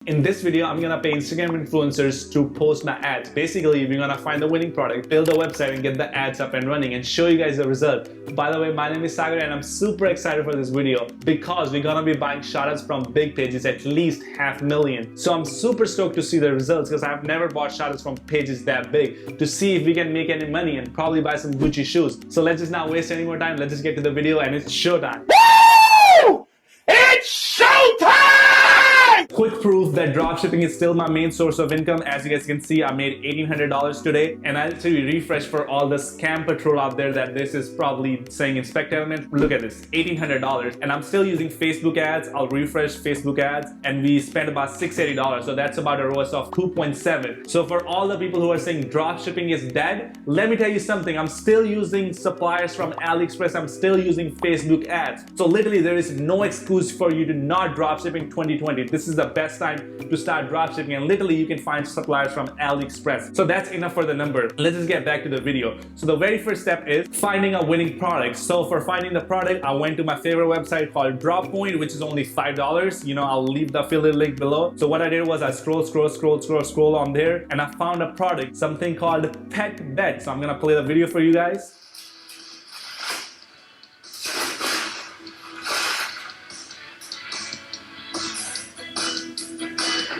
In this video, I'm gonna pay Instagram influencers to post my ads. Basically, we're gonna find the winning product, build a website, and get the ads up and running and show you guys the result. By the way, my name is Sagar and I'm super excited for this video because we're gonna be buying shoutouts from big pages, at least 500,000. So I'm super stoked to see the results because I've never bought shoutouts from pages that big, to see if we can make any money and probably buy some Gucci shoes. So let's just not waste any more time. Let's just get to the video and it's showtime. Woo! It's showtime! Quick proof that dropshipping is still my main source of income. As you guys can see, I made $1,800 today, and I actually refreshed for all the scam patrol out there that this is probably saying inspect element. Look at this, $1,800, and I'm still using Facebook ads. I'll refresh Facebook ads, and we spent about $680, so that's about a ROAS of 2.7. So for all the people who are saying dropshipping is dead, let me tell you something. I'm still using suppliers from AliExpress. I'm still using Facebook ads. So literally, there is no excuse for you to not dropship in 2020. This is the best time to start dropshipping, and literally you can find suppliers from AliExpress. So that's enough for the number. Let's just get back to the video. So the very first step is finding a winning product. So for finding the product, I went to my favorite website called Droppoint, which is only $5. You know, I'll leave the affiliate link below. So what I did was I scroll on there, and I found a product, something called Pet Bet. So I'm gonna play the video for you guys.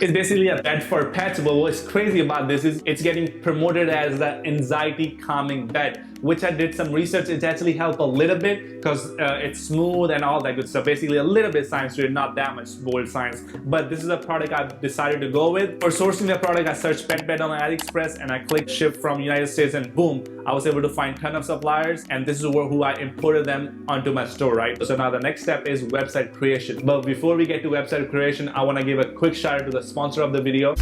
It's basically a bed for pets, but what's crazy about this is it's getting promoted as the anxiety calming bed, which I did some research. It actually helped a little bit because it's smooth and all that good stuff. Basically a little bit science to it, not that much bold science. But this is a product I've decided to go with. For sourcing the product, I searched pet bed on AliExpress and I clicked ship from United States, and boom, I was able to find a ton of suppliers, and this is who I imported them onto my store, right? So now the next step is website creation. But before we get to website creation, I want to give a quick shout out to the sponsor of the video.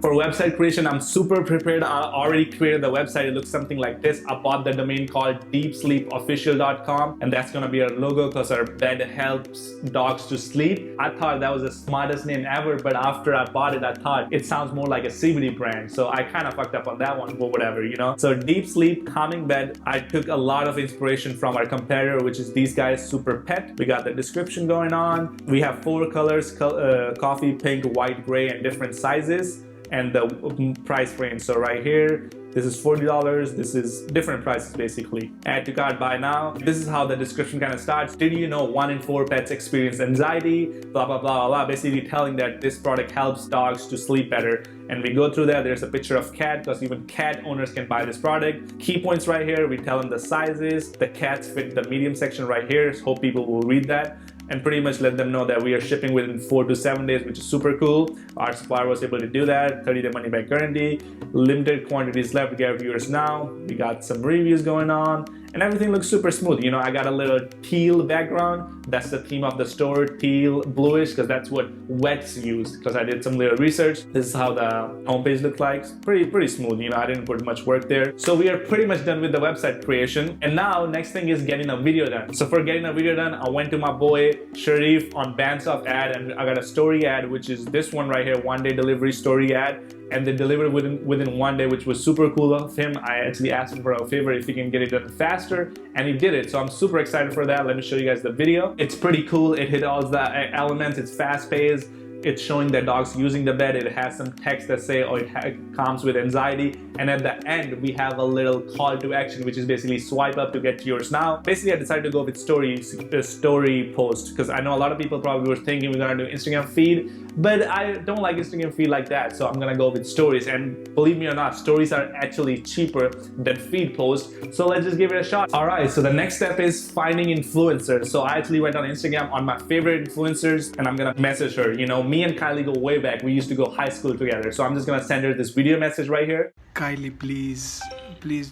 For website creation, I'm super prepared. I already created the website. It looks something like this. I bought the domain called deepsleepofficial.com, and that's gonna be our logo because our bed helps dogs to sleep. I thought that was the smartest name ever, but after I bought it, I thought it sounds more like a CBD brand. So I kind of fucked up on that one, but whatever, you know. So Deep Sleep Calming Bed, I took a lot of inspiration from our competitor, which is these guys, Super Pet. We got the description going on. We have 4 colors, coffee, pink, white, gray, and different sizes. And the price range. So right here, this is $40. This is different prices basically. Add to cart, buy now. This is how the description kind of starts. Did you know 1 in 4 pets experience anxiety? Blah, blah, blah, blah. Basically telling that this product helps dogs to sleep better. And we go through that. There's a picture of cat because even cat owners can buy this product. Key points right here. We tell them the sizes. The cats fit the medium section right here. So hope people will read that. And pretty much let them know that we are shipping within 4 to 7 days, which is super cool. Our supplier was able to do that. 30-day money back guarantee. Limited quantities left. Get viewers now. We got some reviews going on, and everything looks super smooth. You know, I got a little teal background. That's the theme of the store, teal, bluish, because that's what vets use. Because I did some little research. This is how the homepage looks like. Pretty smooth. You know, I didn't put much work there. So we are pretty much done with the website creation. And now next thing is getting a video done. So for getting a video done, I went to my boy Sharif on Bandsoft ad, and I got a story ad, which is this one right here, 1-day delivery story ad. And they delivered within 1 day, which was super cool of him. I actually asked him for a favor if he can get it done faster, and he did it. So I'm super excited for that. Let me show you guys the video. It's pretty cool. It hit all the elements. It's fast paced. It's showing the dogs using the bed. It has some text that say, oh, it calms with anxiety. And at the end, we have a little call to action, which is basically swipe up to get to yours now. Basically, I decided to go with story post because I know a lot of people probably were thinking we're gonna do Instagram feed, but I don't like Instagram feed like that. So I'm gonna go with stories. And believe me or not, stories are actually cheaper than feed post. So let's just give it a shot. All right, so the next step is finding influencers. So I actually went on Instagram on my favorite influencers, and I'm gonna message her. You know, me and Kylie go way back. We used to go high school together. So I'm just gonna send her this video message right here. Kylie, please.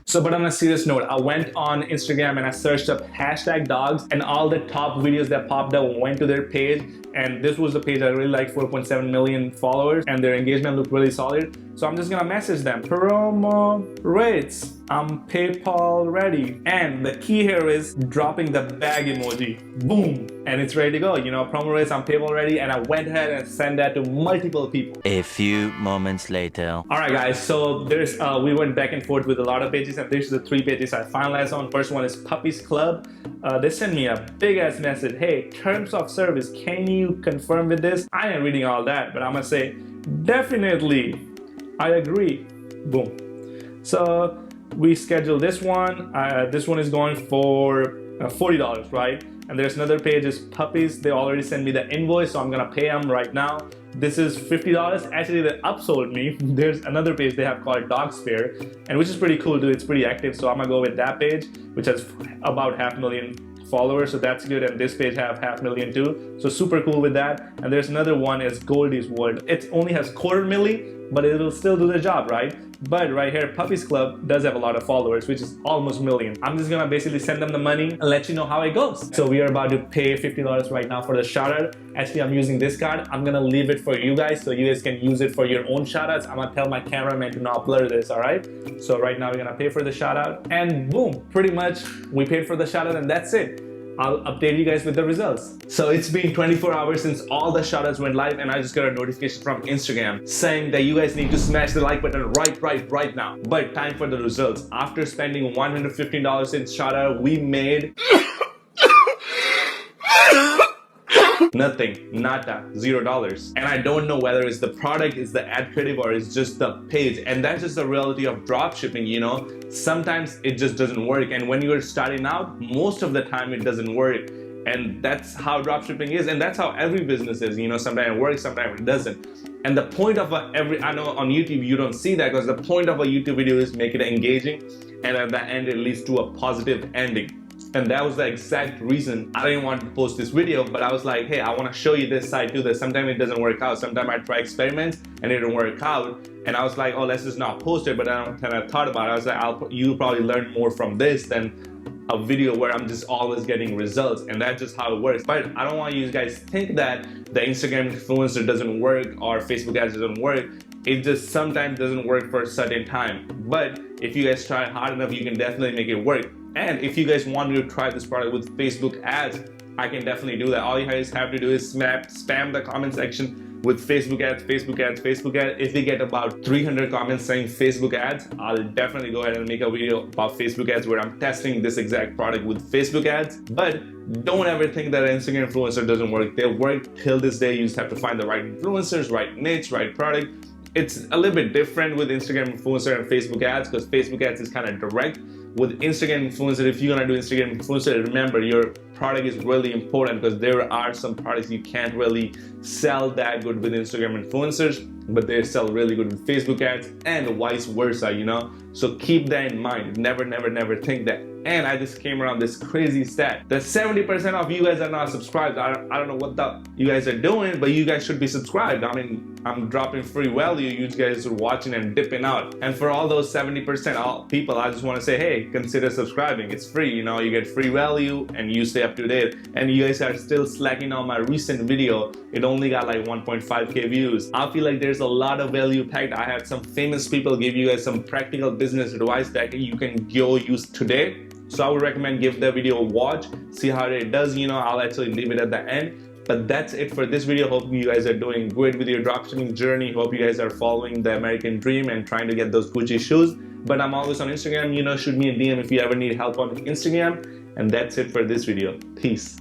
So, but on a serious note, I went on Instagram and I searched up #dogs, and all the top videos that popped up went to their page. And this was the page I really liked, 4.7 million followers, and their engagement looked really solid. So I'm just gonna message them. Promo rates. I'm PayPal ready. And the key here is dropping the bag emoji. Boom. And it's ready to go. You know, promo rates, I'm PayPal ready. And I went ahead and sent that to multiple people. A few moments later. All right, guys. So there's we went back and forth with a lot of pages, and there's the 3 pages I finalized on. First one is Puppies Club. They sent me a big ass message. Hey, terms of service, can you confirm with this? I ain't reading all that, but I'm gonna say definitely. I agree. Boom. So we scheduled this one. This one is going for $40, right? And there's another page is Puppies. They already sent me the invoice, so I'm gonna pay them right now. This is $50. Actually, they upsold me. There's another page they have called Dog Spare, and which is pretty cool too. It's pretty active, so I'm gonna go with that page, which has about 500,000 followers, so that's good. And this page have 500,000 too, so super cool with that. And there's another one is Goldie's World. It only has 250,000, but it will still do the job, right? But right here, Puppies Club does have a lot of followers, which is almost 1 million. I'm just gonna basically send them the money and let you know how it goes. So we are about to pay $50 right now for the shout out. Actually, I'm using this card. I'm gonna leave it for you guys so you guys can use it for your own shout outs. I'm gonna tell my cameraman to not blur this, all right? So right now we're gonna pay for the shout out, and boom, pretty much we paid for the shout out, and that's it. I'll update you guys with the results. So it's been 24 hours since all the shoutouts went live, and I just got a notification from Instagram saying that you guys need to smash the like button right now. But time for the results. After spending $115 in shoutout, we made nothing, nada, $0. And I don't know whether it's the product, it's the ad creative, or it's just the page. And that's just the reality of dropshipping, you know. Sometimes it just doesn't work. And when you're starting out, most of the time it doesn't work. And that's how dropshipping is. And that's how every business is, you know. Sometimes it works, sometimes it doesn't. And the point of I know on YouTube you don't see that, because the point of a YouTube video is make it engaging. And at the end, it leads to a positive ending. And that was the exact reason I didn't want to post this video, but I was like, hey, I want to show you this side too, that sometimes it doesn't work out. Sometimes I try experiments and it didn't work out. And I was like, oh, let's just not post it. But then I thought about it. I was like, you'll probably learn more from this than a video where I'm just always getting results. And that's just how it works. But I don't want you guys to think that the Instagram influencer doesn't work or Facebook ads doesn't work. It just sometimes doesn't work for a certain time. But if you guys try hard enough, you can definitely make it work. And if you guys want to try this product with Facebook ads, I can definitely do that. All you guys have to do is spam the comment section with Facebook ads, Facebook ads, Facebook ads. If we get about 300 comments saying Facebook ads, I'll definitely go ahead and make a video about Facebook ads where I'm testing this exact product with Facebook ads. But don't ever think that an Instagram influencer doesn't work. They work till this day. You just have to find the right influencers, right niche, right product. It's a little bit different with Instagram influencer and Facebook ads, because Facebook ads is kind of direct. With Instagram influencer, if you're gonna do Instagram influencer, remember your product is really important, because there are some products you can't really sell that good with Instagram influencers, but they sell really good with Facebook ads, and vice versa, you know? So keep that in mind. Never think that. And I just came around this crazy stat that 70% of you guys are not subscribed. I don't know what you guys are doing, but you guys should be subscribed. I mean, I'm dropping free value. You guys are watching and dipping out. And for all those 70% people, I just want to say, hey, consider subscribing. It's free, you know, you get free value and you stay up to date. And you guys are still slacking on my recent video. It only got like 1.5K views. I feel like there's a lot of value packed. I had some famous people give you guys some practical business advice that you can go use today. So I would recommend give the video a watch, see how it does, you know. I'll actually leave it at the end. But that's it for this video. Hope you guys are doing great with your dropshipping journey. Hope you guys are following the American dream and trying to get those Gucci shoes. But I'm always on Instagram, you know, shoot me a DM if you ever need help on Instagram. And that's it for this video. Peace.